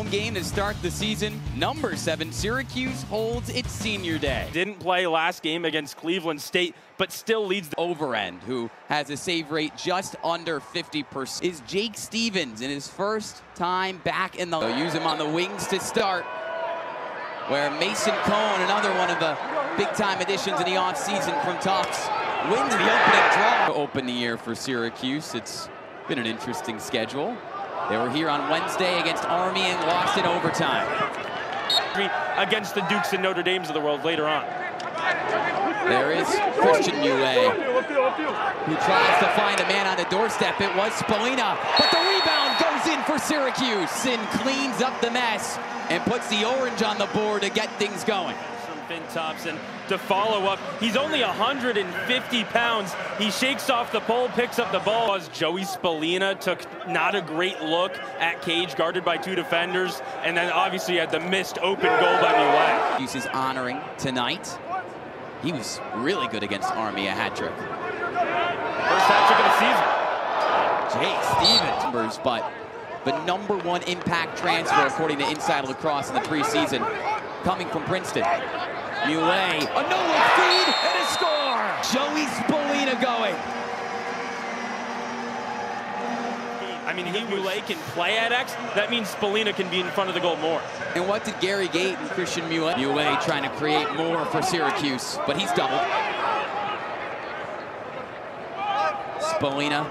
home game to start the season. Number 7, Syracuse holds its senior day. Didn't play last game against Cleveland State, but still leads the Overend, who has a save rate just under 50%, is Jake Stevens in his first time back in the... They'll use him on the wings to start, where Mason Cohn, another one of the big-time additions in the offseason from Tufts, wins the opening draw. To open the year for Syracuse, it's been an interesting schedule. They were here on Wednesday against Army and lost in overtime. Against the Dukes and Notre Dames of the world later on. There is Christian Moulet, who tries to find a man on the doorstep. It was Spallina, but the rebound goes in for Syracuse. Sin cleans up the mess and puts the orange on the board to get things going. Finn Thompson to follow up. He's only 150 pounds. He shakes off the pole, picks up the ball. As Joey Spallina took not a great look at Cage, guarded by 2 defenders, and then obviously had the missed open goal by Moulet. Hughes is honoring tonight. He was really good against Army, a hat trick. First hat trick of the season. Jake Stevens, but the #1 impact transfer according to Inside Lacrosse in the preseason, coming from Princeton. Moulet, a no-look feed and a score! Joey Spallina going. I mean, Moulet can play at X. That means Spallina can be in front of the goal more. And what did Gary Gate and Christian Moulet? Moulet trying to create more for Syracuse, but he's doubled. Spallina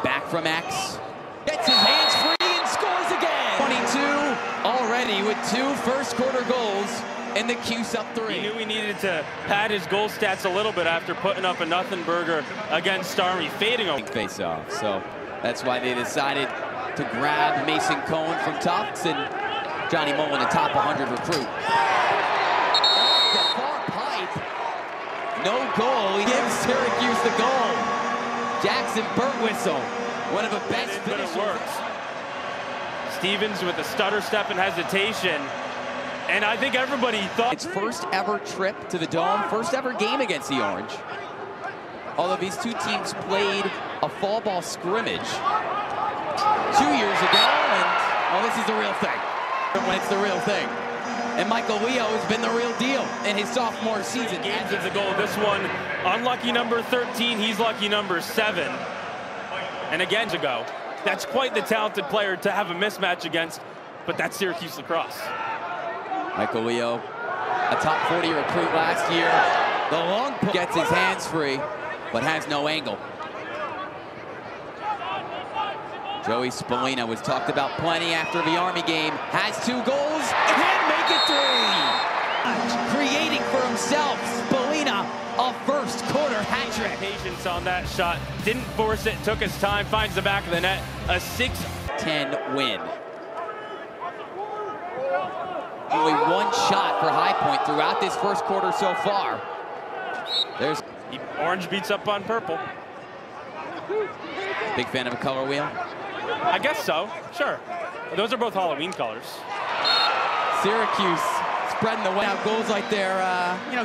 back from X. Gets his hands free and scores again. 22 already with 2 first-quarter goals. And the Cuse up 3. He knew he needed to pad his goal stats a little bit after putting up a nothing burger against Army, fading over. Face off, so that's why they decided to grab Mason Cohn from Tufts and Johnny Mullen, a top 100 recruit. Off the far pipe, no goal. He gives Syracuse the goal. Jackson Burtwhistle, one of the best finishers. Stevens with a stutter step and hesitation. And I think everybody thought... Its first ever trip to the Dome, first ever game against the Orange. Although these 2 teams played a fall ball scrimmage 2 years ago, and well, this is the real thing. When it's the real thing. And Michael Leo has been the real deal in his sophomore season. Games of the goal. This one, unlucky number 13, he's lucky number 7. And again, ago, that's quite the talented player to have a mismatch against, but that's Syracuse lacrosse. Michael Leo, a top 40 recruit last year. The long pull gets his hands free, but has no angle. Joey Spallina was talked about plenty after the Army game. Has 2 goals and make it 3. Creating for himself, Spallina, a first-quarter hat trick. Patience on that shot, didn't force it, took his time, finds the back of the net. A 6-10 win. Only 1 shot for High Point throughout this first quarter so far. There's orange beats up on purple. Big fan of a color wheel? I guess so, sure. Those are both Halloween colors. Syracuse spreading the way out goals like they're,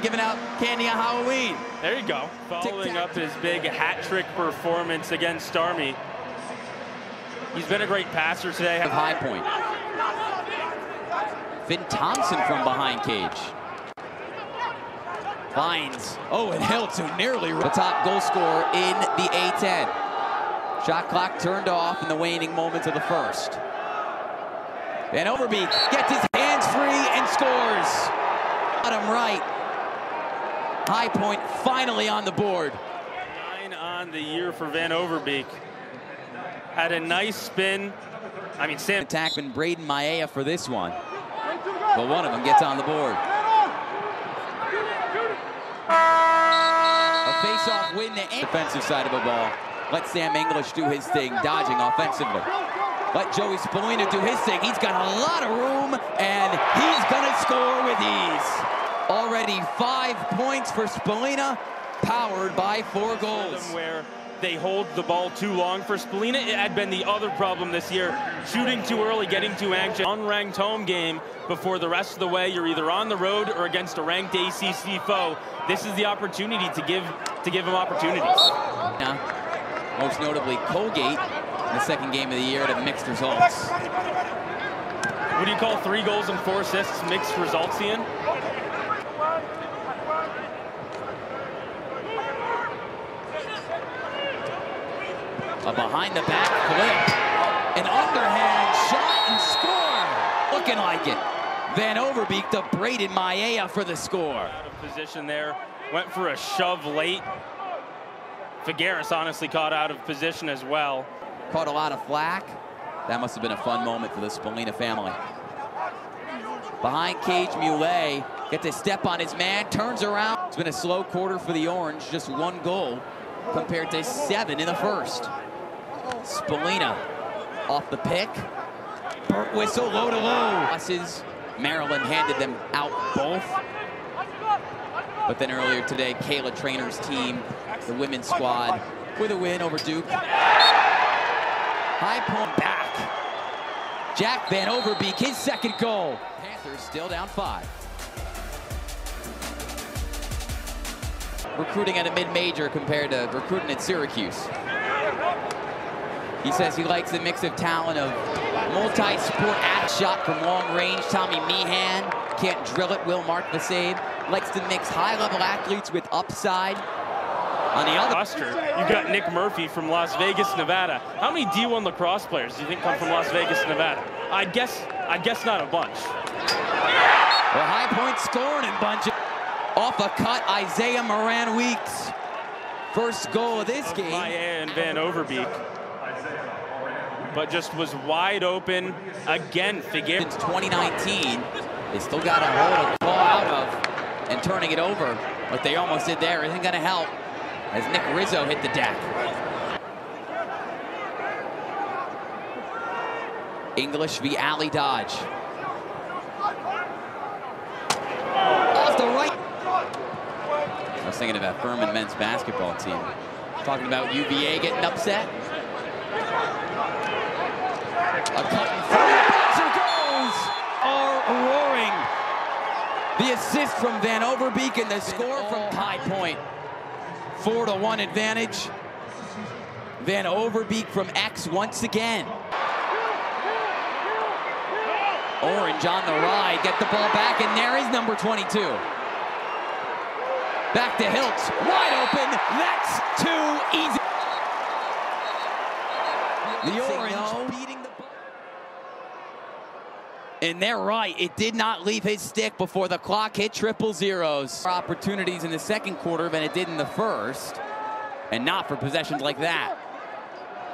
giving out candy on Halloween. There you go. Following up his big hat trick performance against Army. He's been a great passer today. High Point. Finn Thompson from behind Cage. Finds Owen Hiltz, who nearly the top goal scorer in the A10. Shot clock turned off in the waning moments of the first. Van Overbeek gets his hands free and scores. Bottom right. High Point finally on the board. 9 on the year for Van Overbeek. Had a nice spin. I mean, Sam attackman Braden Maea for this one. But one of them gets on the board. A face-off win to defensive side of the ball. Let Sam English do his thing, dodging offensively. Let Joey Spallina do his thing. He's got a lot of room, and he's gonna score with ease. Already 5 points for Spallina, powered by 4 goals. Where they hold the ball too long for Spallina. It had been the other problem this year. Shooting too early, getting too anxious. Unranked home game before the rest of the way. You're either on the road or against a ranked ACC foe. This is the opportunity to give them opportunities. Yeah. Most notably Colgate in the second game of the year to mixed results. What do you call 3 goals and 4 assists mixed results, Ian? A behind-the-back flip, an underhand shot and score. Looking like it. Van Overbeek to Braden Maia for the score. Out of position there, went for a shove late. Figueres honestly caught out of position as well. Caught a lot of flack. That must have been a fun moment for the Spallina family. Behind cage, Muley gets to step on his man, turns around. It's been a slow quarter for the Orange, just 1 goal compared to 7 in the first. Spallina off the pick. Burt whistle, low to low. Maryland handed them out both. But then earlier today, Kayla Trainer's team, the women's squad, with a win over Duke. High Point back. Jack Van Overbeek, his second goal. Panthers still down 5. Recruiting at a mid-major compared to recruiting at Syracuse. He says he likes the mix of talent of multi-sport shot from long range. Tommy Meehan can't drill it, will mark the save. Likes to mix high-level athletes with upside. On the other roster, you've got Nick Murphy from Las Vegas, Nevada. How many D1 lacrosse players do you think come from Las Vegas, Nevada? I'd guess not a bunch. Well, High Point scoring and bunch off a cut. Isaiah Moran-Weeks, first goal of this game. Maia and Van Overbeek, but just was wide open again. Figueres. Since 2019, they still got a hole to claw out of and turning it over. What they almost did there isn't going to help as Nick Rizzo hit the deck. English v. Ali Dodge. Off the right. I was thinking about Furman men's basketball team. Talking about UVA getting upset. A cut and three. Bouncer goes. Are roaring. The assist from Van Overbeek and the score from High Point. 4-1 advantage. Van Overbeek from X once again. Orange on the ride, get the ball back, and there is number 22. Back to Hiltz, wide open, that's too easy. The Orange beating the ball. And they're right, it did not leave his stick before the clock hit triple zeros. Opportunities in the second quarter than it did in the first, and not for possessions like that.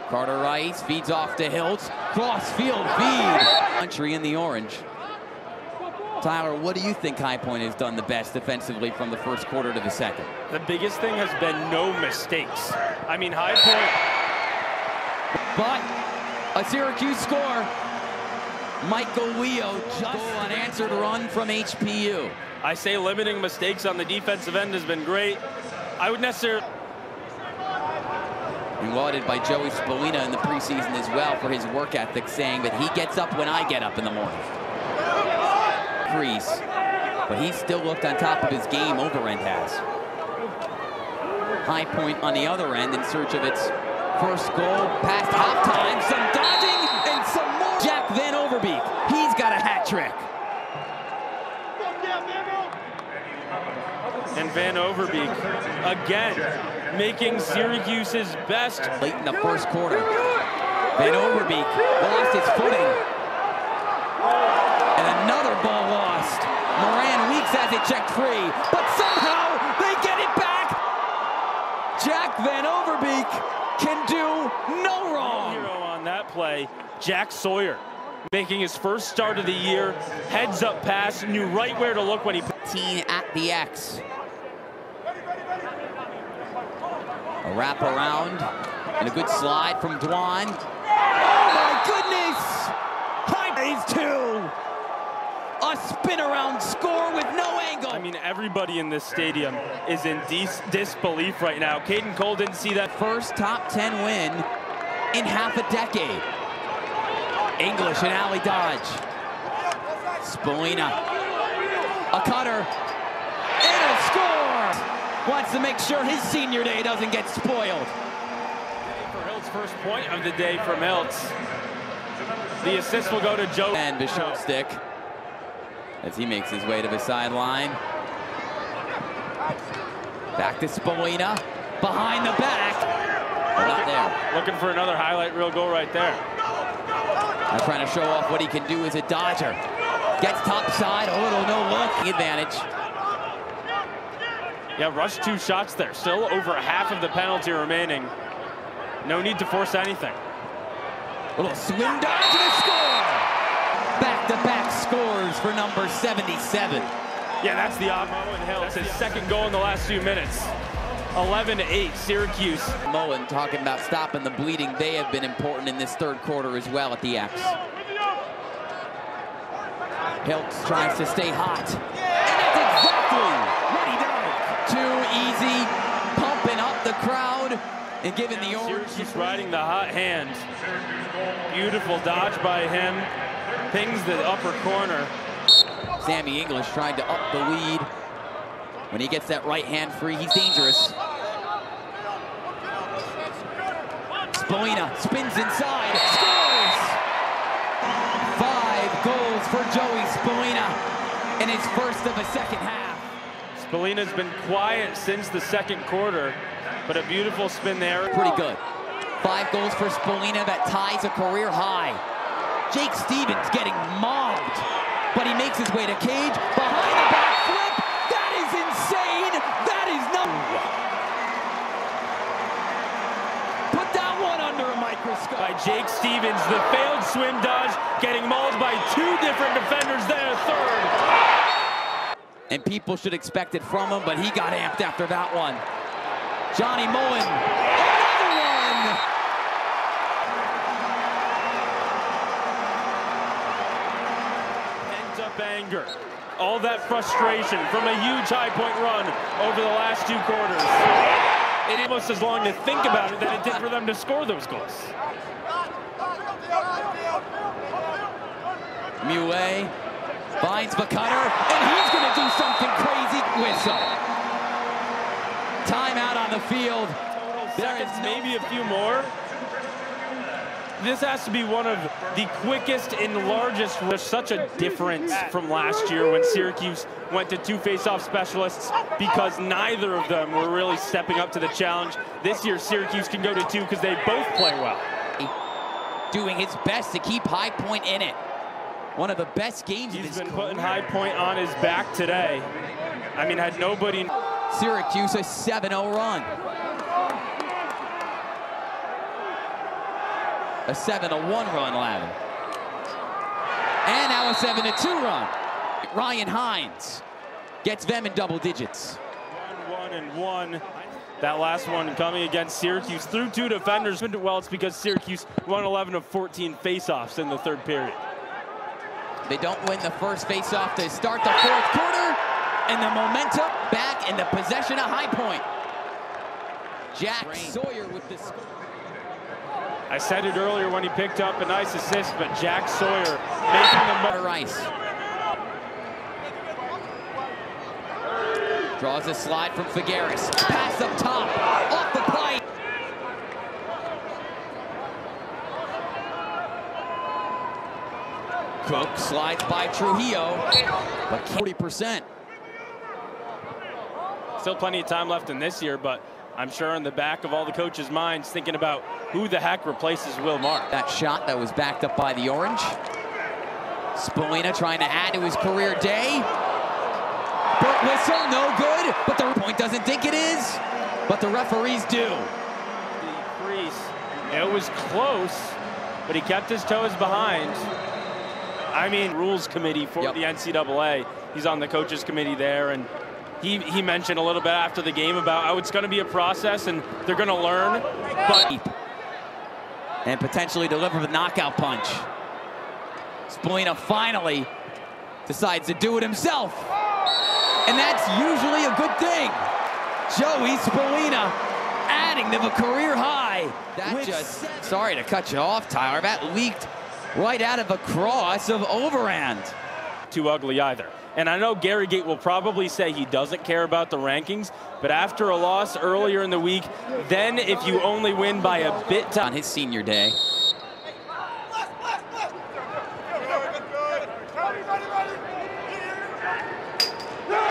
Carter Rice feeds off to Hiltz, cross field feed. Country in the Orange. Tyler, what do you think High Point has done the best defensively from the first quarter to the second? The biggest thing has been no mistakes. I mean, High Point. But a Syracuse score. Michael Leo just unanswered run from HPU. I say limiting mistakes on the defensive end has been great. I would necessarily... And lauded by Joey Spallina in the preseason as well for his work ethic, saying that he gets up when I get up in the morning. Crease, but he still looked on top of his game. Overend has. High Point on the other end in search of its first goal past halftime. Some dodging and some more. Jack Van Overbeek, he's got a hat trick. And Van Overbeek again making Syracuse's best. Late in the first quarter, Van Overbeek lost his footing. And another ball lost. Moran-Weeks has it checked free, but somehow they get it back. Jack Van Overbeek can do no wrong. Hero on that play, Jack Sawyer, making his first start of the year. Heads up pass, knew right where to look when he... At the X. A wrap around and a good slide from Dwan. Oh my goodness! High phase 2. A spin around score with no angle. I mean, everybody in this stadium is in disbelief right now. Caden Cole didn't see that. First top 10 win in half a decade. English and Ali Dodge. Spallina. A cutter. And a score! Wants to make sure his senior day doesn't get spoiled. For Hiltz, first point of the day from Hiltz. The assist will go to Joe. And Bishop stick as he makes his way to the sideline. Back to Spolina, behind the back. But not there. Looking for another highlight reel goal right there. Now trying to show off what he can do as a Dodger. Gets top side, a little no-look advantage. Yeah, rushed 2 shots there. Still over half of the penalty remaining. No need to force anything. Little swim dodge and a score! Back-to-back scores for number 77. Yeah, that's the Moen Hill. It's his second goal in the last few minutes. 11-8, Syracuse. Mullen talking about stopping the bleeding. They have been important in this third quarter as well at the X. Hiltz tries to stay hot. And that's exactly what he does. Too easy, pumping up the crowd and giving the Orange. Syracuse riding the hot hand. Beautiful dodge by him. Pings the upper corner. Sammy English trying to up the lead. When he gets that right hand free, he's dangerous. Spolina spins inside, scores! 5 goals for Joey Spolina in his first of the second half. Spolina's been quiet since the second quarter, but a beautiful spin there. Pretty good. 5 goals for Spolina, that ties a career high. Jake Stevens getting mobbed, but he makes his way to cage, behind the back flip. That is insane. That is no. Put that one under a microscope. By Jake Stevens, the failed swim dodge, getting mauled by 2 different defenders, then a third. And people should expect it from him, but he got amped after that one. Johnny Mullen, another one. Anger, all that frustration from a huge high-point run over the last 2 quarters. It almost as long to think about it than it did for them to score those goals. Mouet finds the cutter, and he's going to do something crazy. Whistle. Timeout on the field. There is maybe a few more. This has to be one of the quickest and largest. There's such a difference from last year when Syracuse went to 2 face-off specialists because neither of them were really stepping up to the challenge. This year, Syracuse can go to 2 because they both play well. Doing his best to keep High Point in it. One of the best games of his career. He's been putting High Point on his back today. I mean, had nobody. Syracuse a 7-0 run. A 7-1 run, Lavin. And now a 7-2 run. Ryan Hines gets them in double digits. 1-1. That last one coming against Syracuse through 2 defenders. Well, it's because Syracuse won 11 of 14 faceoffs in the third period. They don't win the first faceoff to start the fourth quarter, and the momentum back in the possession of High Point. Jack Sawyer with the score. I said it earlier when he picked up a nice assist, but Jack Sawyer making the Rice draws a slide from Figueres. Pass up top, off the pipe. Cook slides by Trujillo, but 40%. Still plenty of time left in this year, but I'm sure in the back of all the coaches' minds thinking about who the heck replaces Will Mark. That shot that was backed up by the Orange. Spolina trying to add to his career day. Burt whistle, no good, but the point doesn't think it is, but the referees do. The crease, it was close, but he kept his toes behind. I mean, rules committee for the NCAA. He's on the coaches committee there, and he mentioned a little bit after the game about how it's going to be a process and they're going to learn, but and potentially deliver the knockout punch. Spolina finally decides to do it himself, and that's usually a good thing. Joey Spolina adding to the career high. Sorry to cut you off, Tyler. That leaked right out of a cross of Overhand. Too ugly either. And I know Gary Gate will probably say he doesn't care about the rankings, but after a loss earlier in the week, then if you only win by a bit on his senior day.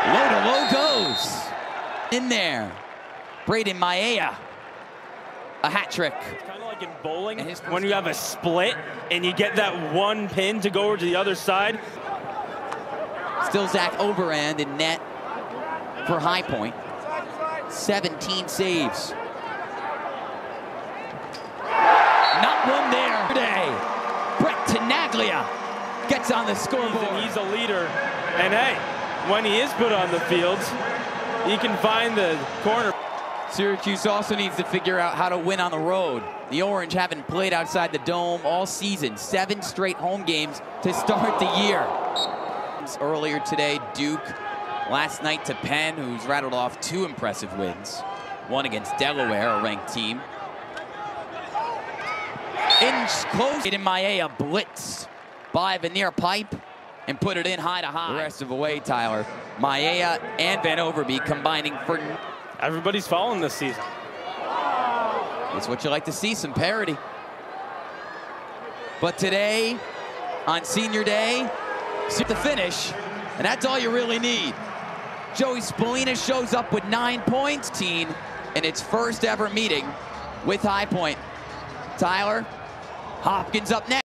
Low to low goes. In there. Braden Maia. A hat trick. It's kind of like in bowling when you have a split and you get that one pin to go over to the other side. Still Zach Overand in net for High Point. 17 saves. Not one there today. Brett Tenaglia gets on the scoreboard. He's a leader. And hey, when he is put on the field, he can find the corner. Syracuse also needs to figure out how to win on the road. The Orange haven't played outside the Dome all season. 7 straight home games to start the year. Earlier today, Duke. Last night to Penn, who's rattled off 2 impressive wins. One against Delaware, a ranked team. In close, in Maia blitzed by Veneer Pipe and put it in high to high. The rest of the way, Tyler. Maia and Van Overby combining for... Everybody's falling this season. It's what you like to see, some parity. But today, on senior day, see the finish, and that's all you really need. Joey Spallina shows up with 9 points, in its first ever meeting with High Point. Tyler, Hopkins up next.